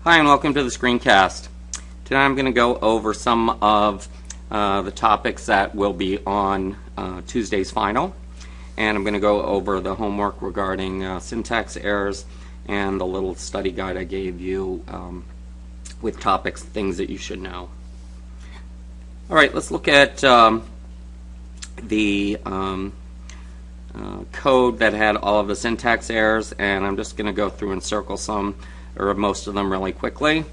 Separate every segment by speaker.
Speaker 1: Hi and welcome to the screencast. Today I'm going to go over some of the topics that will be on Tuesday's final, and I'm going to go over the homework regarding syntax errors and the little study guide I gave you with topics, things that you should know. Alright, let's look at the code that had all of the syntax errors, and I'm just going to go through and circle some or most of them really quickly.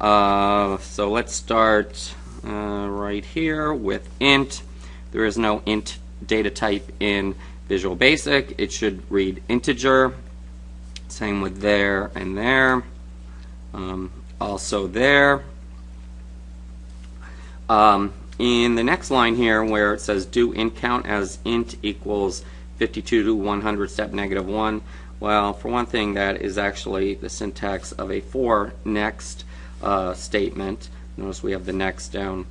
Speaker 1: So let's start right here with int. There is no int data type in Visual Basic. It should read integer. Same with there and there. Also there. In the next line here where it says do int count as int equals 52 to 100 step negative 1. Well, for one thing, that is actually the syntax of a for next statement. Notice we have the next down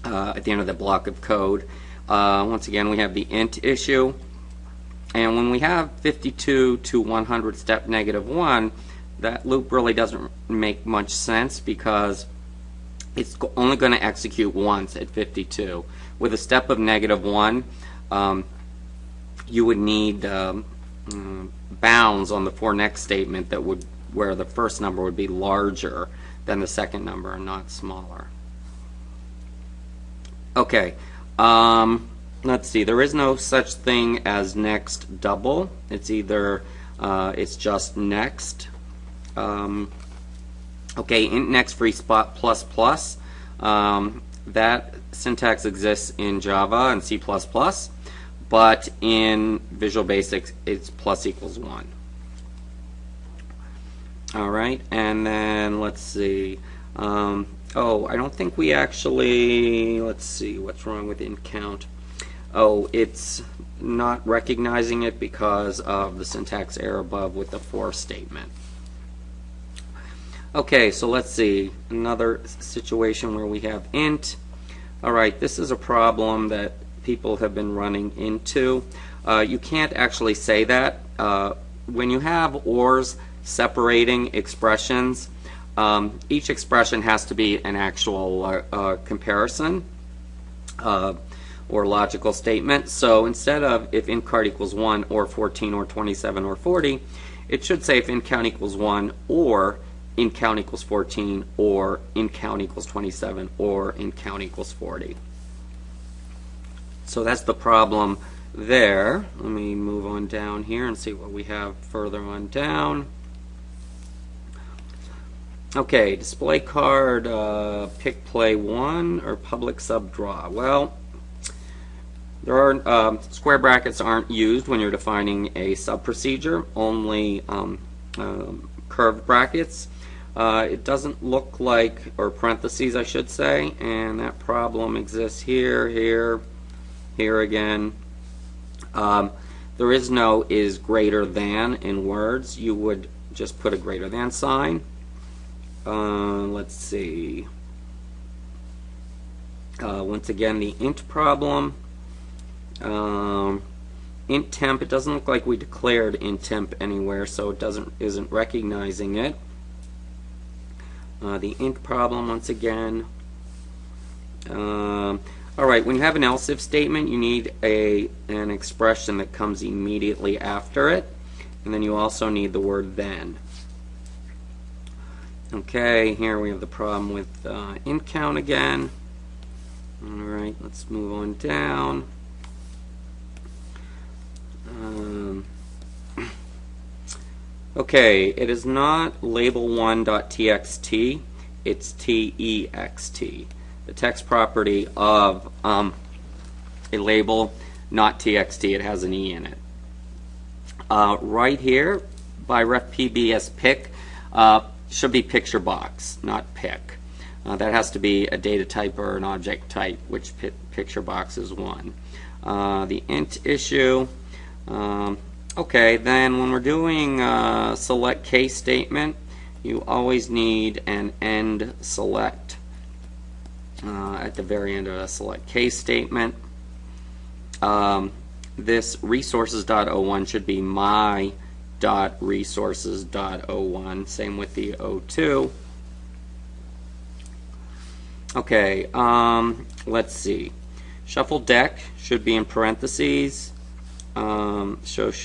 Speaker 1: at the end of the block of code. Once again, we have the int issue. And when we have 52 to 100 step negative 1, that loop really doesn't make much sense because it's only going to execute once at 52. With a step of negative 1, you would need bounds on the for next statement that would where the first number would be larger than the second number and not smaller. Okay, let's see. There is no such thing as next double. It's either it's just next. Okay, int next free spot plus plus. That syntax exists in Java and C++. But in Visual Basic, it's plus equals 1. Alright, and then let's see. I don't think we actually, let's see, what's wrong with int count? Oh, it's not recognizing it because of the syntax error above with the for statement. Okay, so let's see. Another situation where we have int. Alright, this is a problem that people have been running into. You can't actually say that. When you have ORs separating expressions, each expression has to be an actual comparison or logical statement. So instead of if int card equals 1 or 14 or 27 or 40, it should say if int count equals 1 or int count equals 14 or int count equals 27 or int count equals 40. So that's the problem there. Let me move on down here and see what we have further on down. Okay, display card pick play 1 or public sub draw. Well, there are square brackets aren't used when you're defining a sub procedure, only curved brackets. It doesn't look like, or parentheses I should say, and that problem exists here, here, here again. There is no is greater than in words. You would just put a greater than sign. Let's see. Once again, the int problem. Int temp, it doesn't look like we declared int temp anywhere, so it isn't recognizing it. The int problem once again. Alright, when you have an else if statement, you need an expression that comes immediately after it, and then you also need the word then. Okay, here we have the problem with int count again. Alright, let's move on down. Okay, it is not label1.txt, it's text. The text property of a label, not txt, it has an e in it. Right here, by ref pb as pic, should be picture box, not pic. That has to be a data type or an object type, which picture box is 1. The int issue. Okay, then when we're doing select case statement, you always need an end select at the very end of a select case statement. This resources.01 should be my dot resources dot O1. Same with the O2. Okay, let's see. Shuffle deck should be in parentheses. So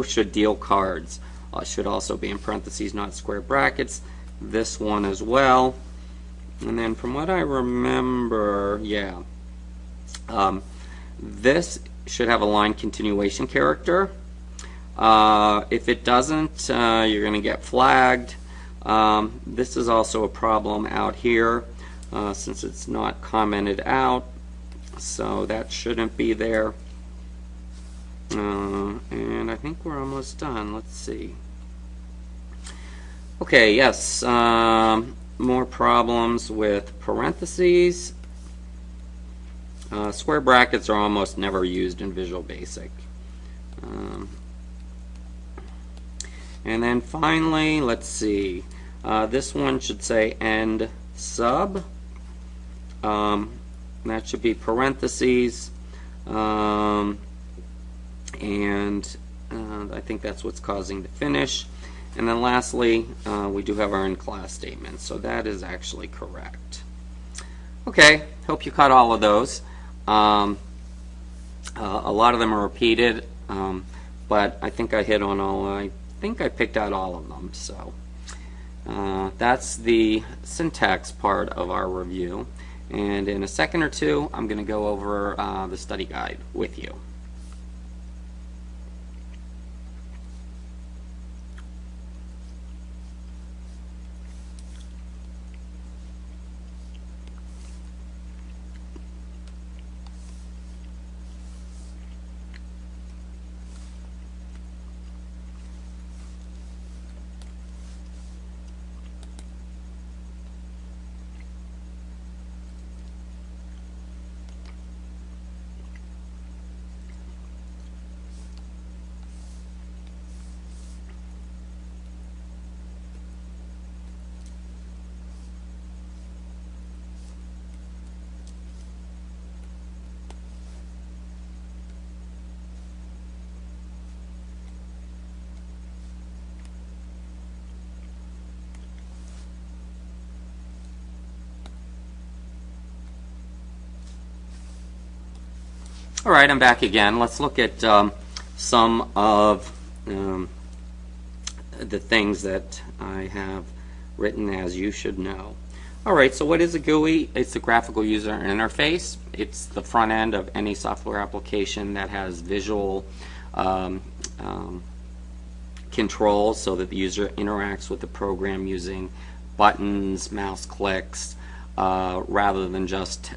Speaker 1: should deal cards. Should also be in parentheses, not square brackets. This one as well. And then from what I remember, yeah, this should have a line continuation character. If it doesn't, you're going to get flagged. This is also a problem out here since it's not commented out, so that shouldn't be there. And I think we're almost done. Let's see. Okay, yes, more problems with parentheses. Square brackets are almost never used in Visual Basic. And then finally, let's see. This one should say end sub. That should be parentheses. And I think that's what's causing the finish. And then lastly, we do have our in-class statement. So that is actually correct. Okay, hope you caught all of those. A lot of them are repeated, but I think I hit on all. I think I picked out all of them. So that's the syntax part of our review. And in a second or two, I'm going to go over the study guide with you. All right, I'm back again. Let's look at some of the things that I have written as you should know. All right, so what is a GUI? It's the graphical user interface. It's the front end of any software application that has visual controls so that the user interacts with the program using buttons, mouse clicks, rather than just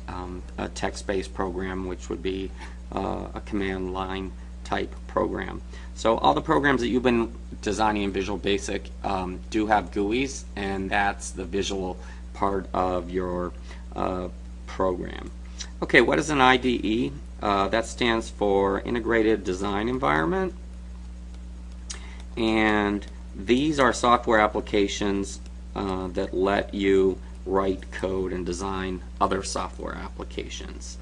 Speaker 1: a text-based program, which would be a command line type program. So all the programs that you've been designing in Visual Basic do have GUIs, and that's the visual part of your program. Okay, what is an IDE? That stands for Integrated Design Environment, and these are software applications that let you write code and design other software applications.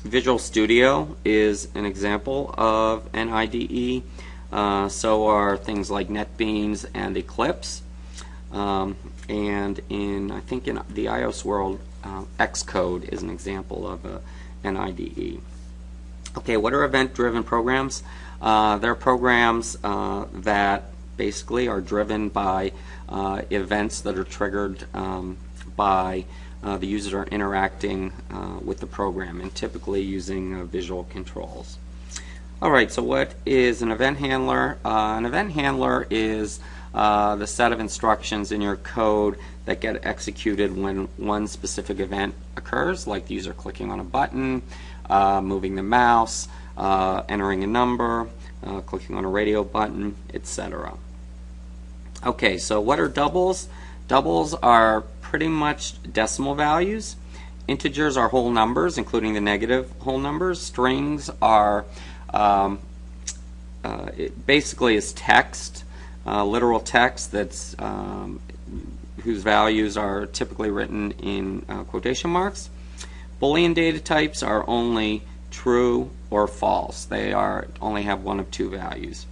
Speaker 1: Visual Studio is an example of an IDE. So are things like NetBeans and Eclipse. And I think in the iOS world, Xcode is an example of an IDE. Okay, what are event-driven programs? They're programs that basically are driven by events that are triggered by the user interacting with the program, and typically using visual controls. Alright, so what is an event handler? An event handler is the set of instructions in your code that get executed when one specific event occurs, like the user clicking on a button, moving the mouse, entering a number, clicking on a radio button, etc. Okay, so what are doubles? Doubles are pretty much decimal values. Integers are whole numbers, including the negative whole numbers. Strings are it basically is text, literal text that's whose values are typically written in quotation marks. Boolean data types are only true or false. They only have one of two values.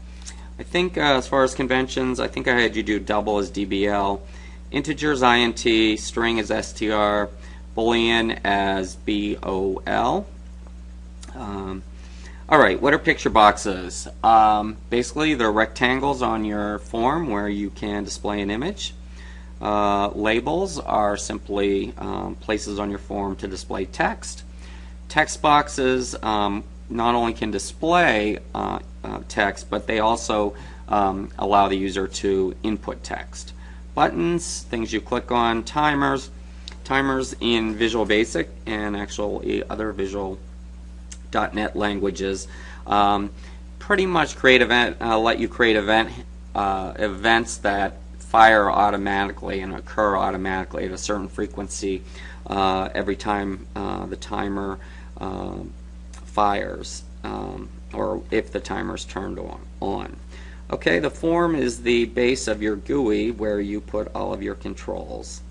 Speaker 1: I think as far as conventions, I think I had you do double as DBL, integers INT, string as STR, Boolean as BOL. Alright, what are picture boxes? Basically, they're rectangles on your form where you can display an image. Labels are simply places on your form to display text. Text boxes not only can display text, but they also allow the user to input text. Buttons, things you click on. Timers in Visual Basic and actually other Visual.NET languages pretty much let you create events that fire automatically and occur automatically at a certain frequency every time the timer fires, or if the timer is turned on. Okay, the form is the base of your GUI where you put all of your controls.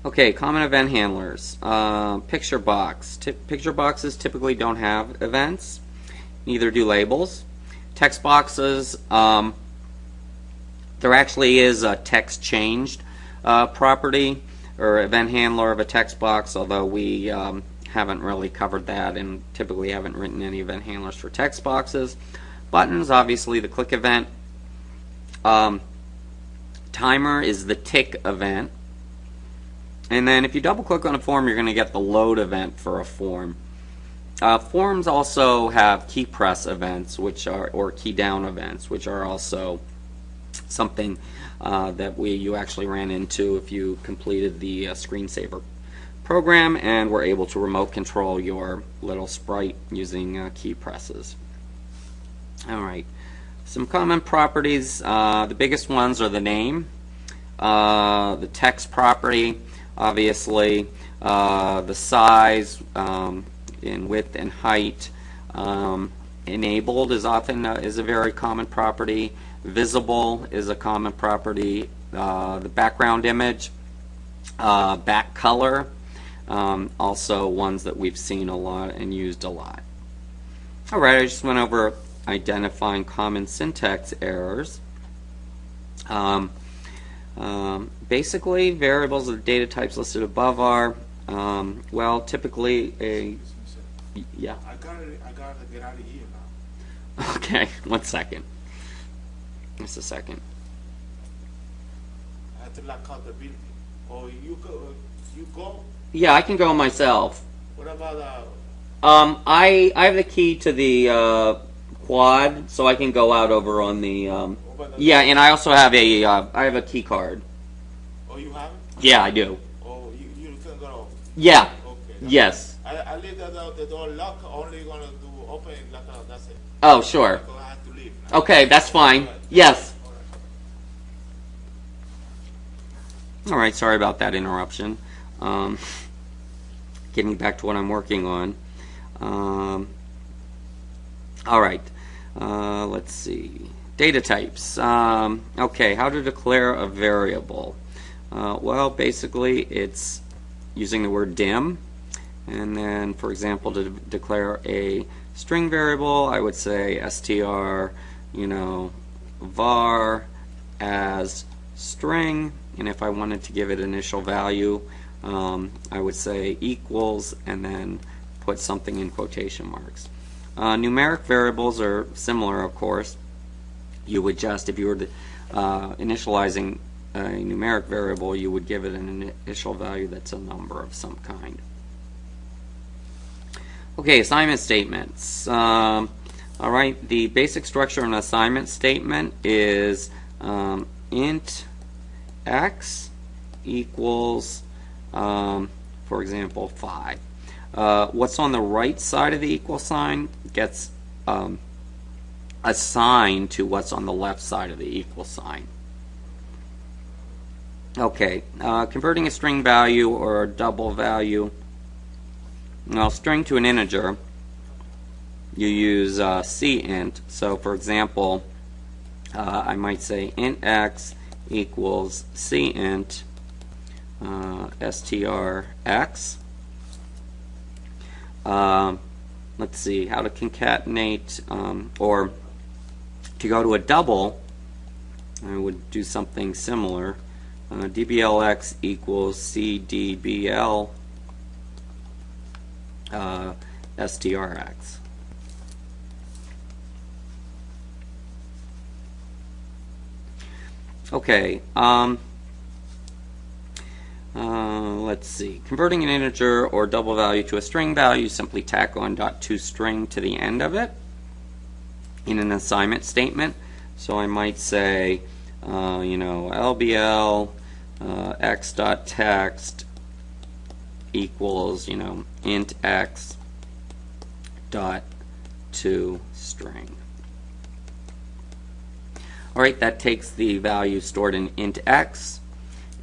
Speaker 1: Okay, common event handlers. Picture box. Picture boxes typically don't have events, neither do labels. Text boxes, there actually is a text changed property or event handler of a text box, although we haven't really covered that and typically haven't written any event handlers for text boxes. Buttons, obviously the click event. Timer is the tick event. And then if you double click on a form, you're going to get the load event for a form. Forms also have key press events, or key down events, which are also something that you actually ran into if you completed the screensaver program and were able to remote control your little sprite using key presses. Alright, some common properties. The biggest ones are the name, the text property, obviously, the size in width and height. Enabled is often is a very common property. Visible is a common property. The background image, back color, also ones that we've seen a lot and used a lot. Alright, I just went over identifying common syntax errors. Basically, variables of the data types listed above are, well, typically a... Yeah.
Speaker 2: I gotta get out of here now.
Speaker 1: Okay, 1 second. Just a second.
Speaker 2: I have to lock out the building. Oh, you go?
Speaker 1: Yeah, I can go myself.
Speaker 2: What about
Speaker 1: I have the key to the quad, so I can go out over on the yeah, and I also have a I have a key card.
Speaker 2: Oh, you have it?
Speaker 1: Yeah, I do.
Speaker 2: Oh, you can go.
Speaker 1: Yeah.
Speaker 2: Okay.
Speaker 1: Yes.
Speaker 2: I leave the door locked. Only gonna do open it, lock out. That's it.
Speaker 1: Oh, sure.
Speaker 2: So I have to leave now.
Speaker 1: Okay, that's fine. Yes. All right. Sorry about that interruption. Getting back to what I'm working on. All right. Let's see. Data types. Okay, how to declare a variable. Well, basically, it's using the word dim. And then, for example, to declare a string variable, I would say str, var as string. And if I wanted to give it initial value, I would say equals and then put something in quotation marks. Numeric variables are similar, of course. You would just, if you were initializing a numeric variable, you would give it an initial value that's a number of some kind. Okay, assignment statements. All right, the basic structure of an assignment statement is int x equals, for example, 5. What's on the right side of the equal sign gets assigned to what's on the left side of the equal sign. Okay, converting a string value or a double value. Now, string to an integer, you use cint. So, for example, I might say int x equals cint strx. Let's see how to concatenate or To go to a double, I would do something similar. DBLX equals CDBL STRX. Okay, let's see. Converting an integer or double value to a string value, simply tack on .toString to the end of it in an assignment statement. So I might say, LBL x.text equals, int x dot toString. Alright, that takes the value stored in int x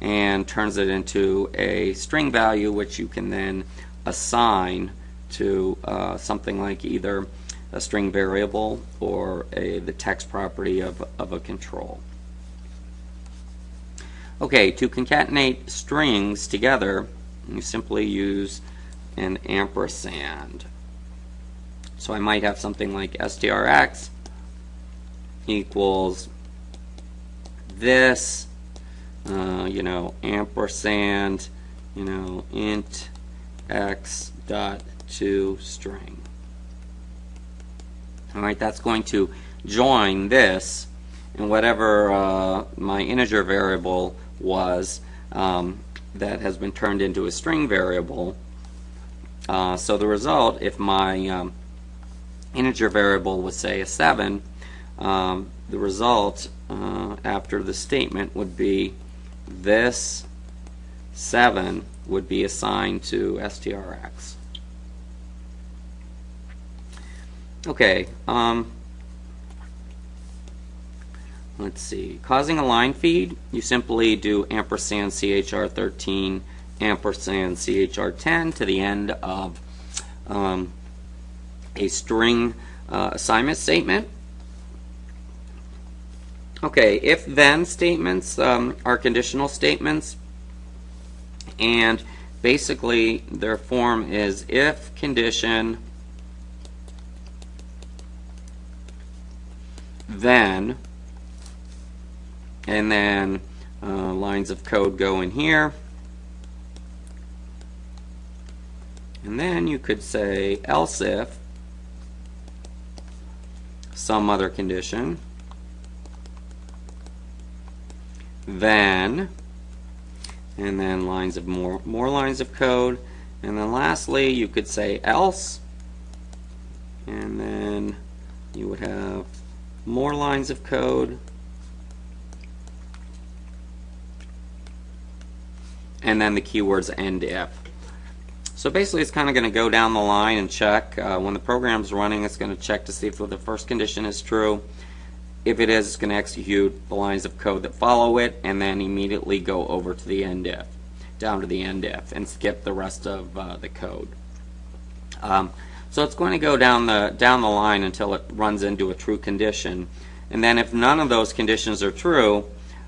Speaker 1: and turns it into a string value, which you can then assign to something like either a string variable or the text property of a control. Okay, to concatenate strings together, you simply use an ampersand. So I might have something like strx equals this, ampersand, int x dot toString. Alright, that's going to join this and whatever my integer variable was that has been turned into a string variable. So the result, if my integer variable was, say, a 7, the result after the statement would be this 7 would be assigned to strx. Okay, let's see. Causing a line feed, you simply do ampersand chr13 ampersand chr10 to the end of a string assignment statement. Okay, if-then statements are conditional statements, and basically their form is if condition then, and then lines of code go in here, and then you could say else if some other condition, then, and then lines of more lines of code, and then lastly you could say else, and then you would have more lines of code, and then the keywords end if. So basically it's kind of going to go down the line and check. When the program's running, it's going to check to see if the first condition is true. If it is, it's going to execute the lines of code that follow it and then immediately go over to the end if, down to the end if, and skip the rest of the code. So it's going to go down the line until it runs into a true condition, and then if none of those conditions are true,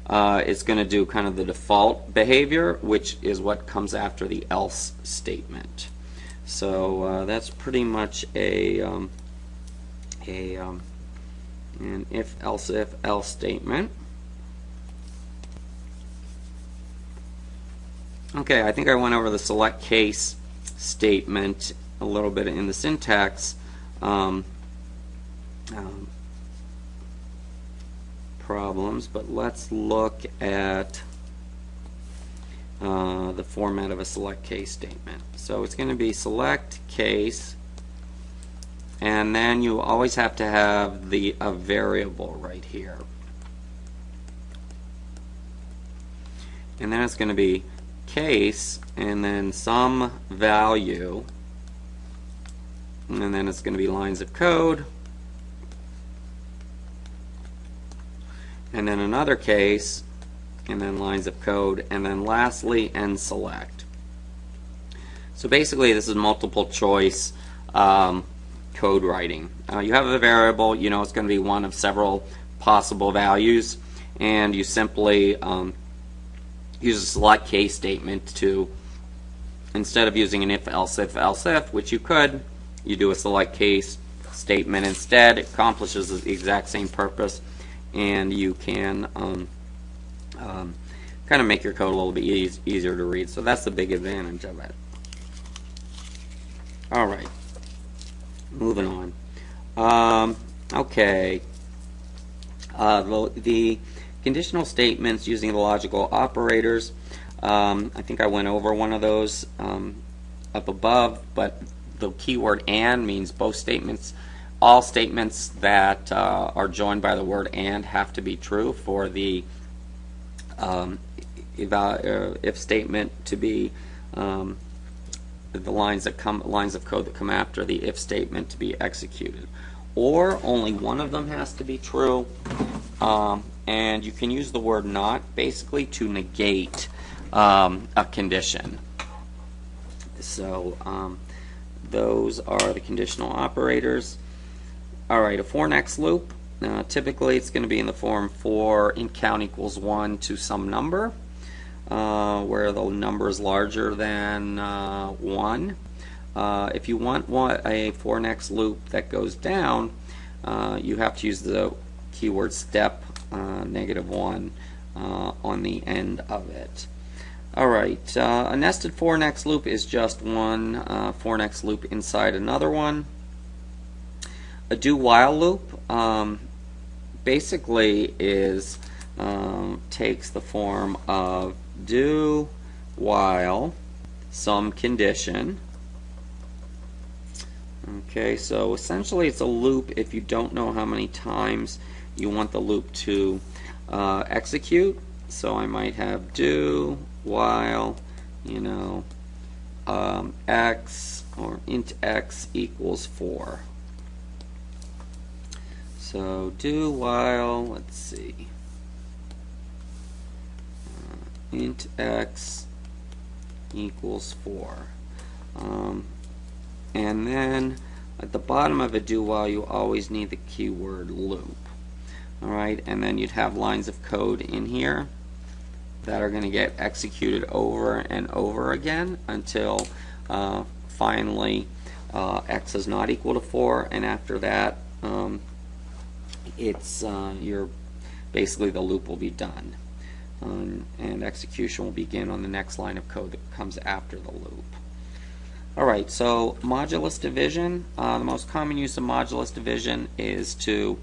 Speaker 1: it's going to do kind of the default behavior, which is what comes after the else statement. So that's pretty much an if else statement. Okay, I think I went over the select case statement a little bit in the syntax problems, but let's look at the format of a select case statement. So it's going to be select case, and then you always have to have a variable right here, and then it's going to be case and then some value, and then it's going to be lines of code, and then another case, and then lines of code, and then lastly end select. So basically this is multiple choice code writing. You have a variable, you know it's going to be one of several possible values, and you simply use a select case statement to, instead of using an if, else if, which you could, you do a select case statement instead. It accomplishes the exact same purpose, and you can kind of make your code a little bit easier to read. So that's the big advantage of it. All right, moving on. Okay, the conditional statements using the logical operators. I think I went over one of those up above, but the keyword "and" means both statements. All statements that are joined by the word "and" have to be true for the if statement to be the lines of code that come after the if statement to be executed, or only one of them has to be true. And you can use the word "not" basically to negate a condition. So those are the conditional operators. All right, a for next loop. Typically, it's going to be in the form for int count equals 1 to some number, where the number is larger than 1. If you want a for next loop that goes down, you have to use the keyword step -1 on the end of it. All right, a nested for next loop is just one for next loop inside another one. A do while loop basically is takes the form of do while some condition. Okay, so essentially it's a loop if you don't know how many times you want the loop to execute. So I might have do while, x or int x equals 4. So do while, let's see, int x equals 4. And then at the bottom of a do while you always need the keyword loop. Alright, and then you'd have lines of code in here that are going to get executed over and over again until finally x is not equal to 4, and after that it's basically the loop will be done, and execution will begin on the next line of code that comes after the loop. Alright, so modulus division. The most common use of modulus division is to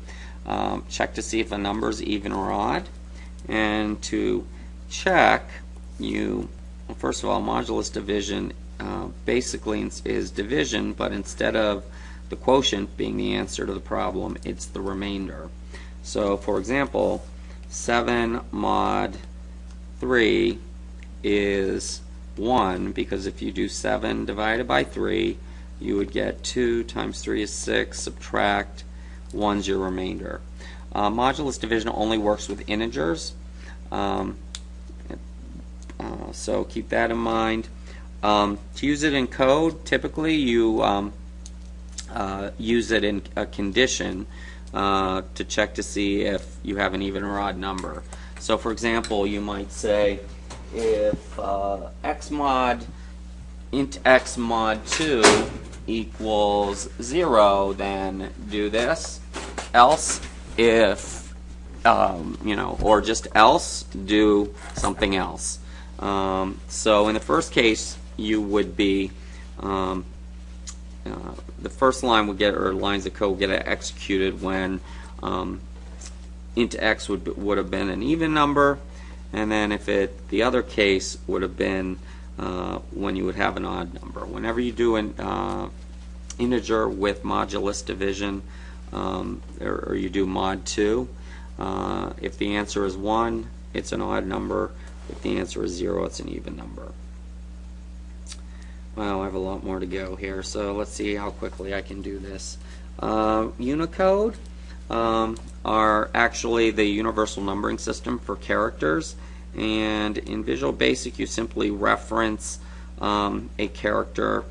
Speaker 1: check to see if a number is even or odd. And to check, first of all, modulus division basically is division, but instead of the quotient being the answer to the problem, it's the remainder. So, for example, 7 mod 3 is 1, because if you do 7 divided by 3, you would get 2 times 3 is 6, subtract 1's your remainder. Modulus division only works with integers, so keep that in mind. To use it in code, typically you use it in a condition to check to see if you have an even or odd number. So for example, you might say if int x mod 2 equals 0, then do this. Else, if or just else, do something else. So in the first case, you would be the first line would get, or lines of code would get executed when int x would have been an even number, and then if the other case would have been when you would have an odd number. Whenever you do an integer with modulus division, or you do mod 2, if the answer is 1, it's an odd number. If the answer is 0, it's an even number. Well, I have a lot more to go here, so let's see how quickly I can do this. Unicode are actually the universal numbering system for characters, and in Visual Basic you simply reference a character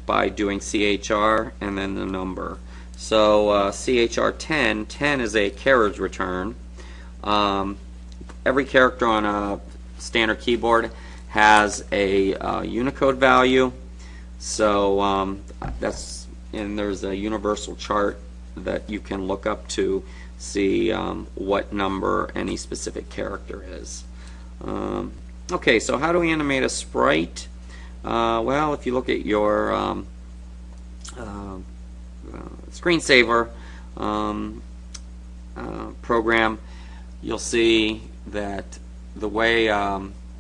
Speaker 1: by doing CHR and then the number. So CHR 10 is a carriage return. Every character on a standard keyboard has a Unicode value, so that's and there's a universal chart that you can look up to see what number any specific character is. Okay, so how do we animate a sprite? Well, if you look at your screensaver program, you'll see that the way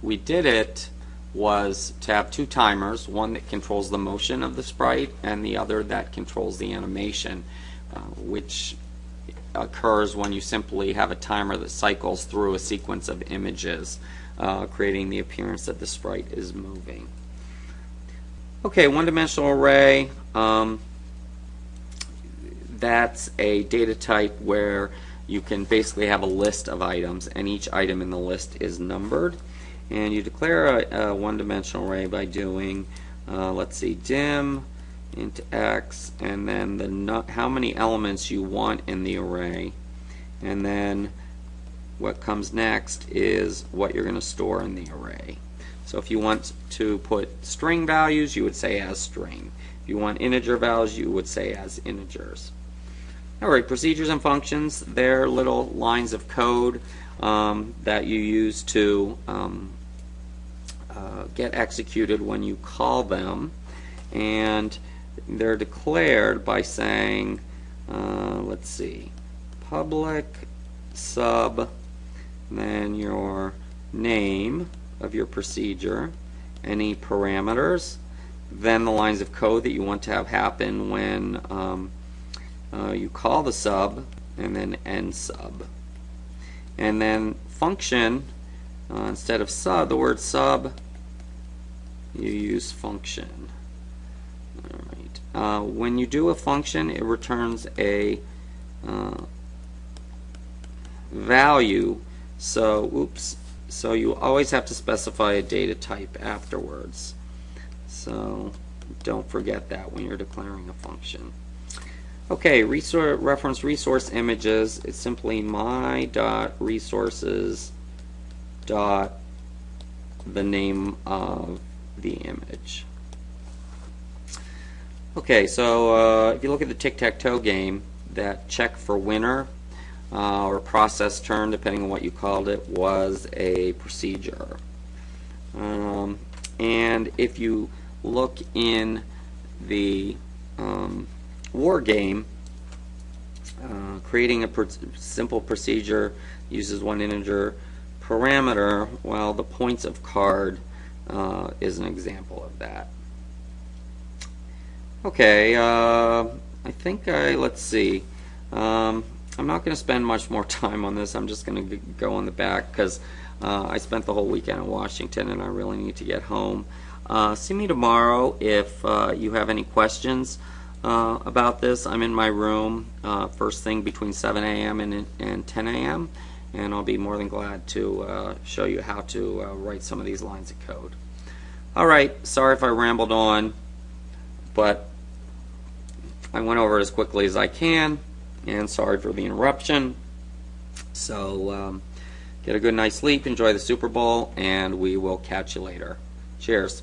Speaker 1: we did it was to have two timers, one that controls the motion of the sprite and the other that controls the animation, which occurs when you simply have a timer that cycles through a sequence of images, creating the appearance that the sprite is moving. Okay, one-dimensional array, that's a data type where you can basically have a list of items, and each item in the list is numbered. And you declare a one-dimensional array by doing, let's see, dim into x, and then how many elements you want in the array. And then what comes next is what you're going to store in the array. So if you want to put string values, you would say as string. If you want integer values, you would say as integers. Alright, procedures and functions, they're little lines of code that you use to get executed when you call them, and they're declared by saying, let's see, public sub, then your name of your procedure, any parameters, then the lines of code that you want to have happen when you call the sub, and then end sub. And then function, instead of sub, the word sub, you use function. Alright. When you do a function, it returns a value, so you always have to specify a data type afterwards. So don't forget that when you're declaring a function. Okay, reference resource images. It's simply my.resources dot the name of the image. Okay, so if you look at the tic-tac-toe game, that check for winner or process turn, depending on what you called it, was a procedure. And if you look in the war game, creating a simple procedure uses one integer parameter. Well, the points of card is an example of that. Okay, I think let's see. I'm not going to spend much more time on this. I'm just going to go on the back because I spent the whole weekend in Washington and I really need to get home. See me tomorrow if you have any questions about this. I'm in my room first thing between 7 a.m. and 10 a.m. and I'll be more than glad to show you how to write some of these lines of code. Alright, sorry if I rambled on, but I went over it as quickly as I can, and sorry for the interruption. So get a good night's sleep, enjoy the Super Bowl, and we will catch you later. Cheers.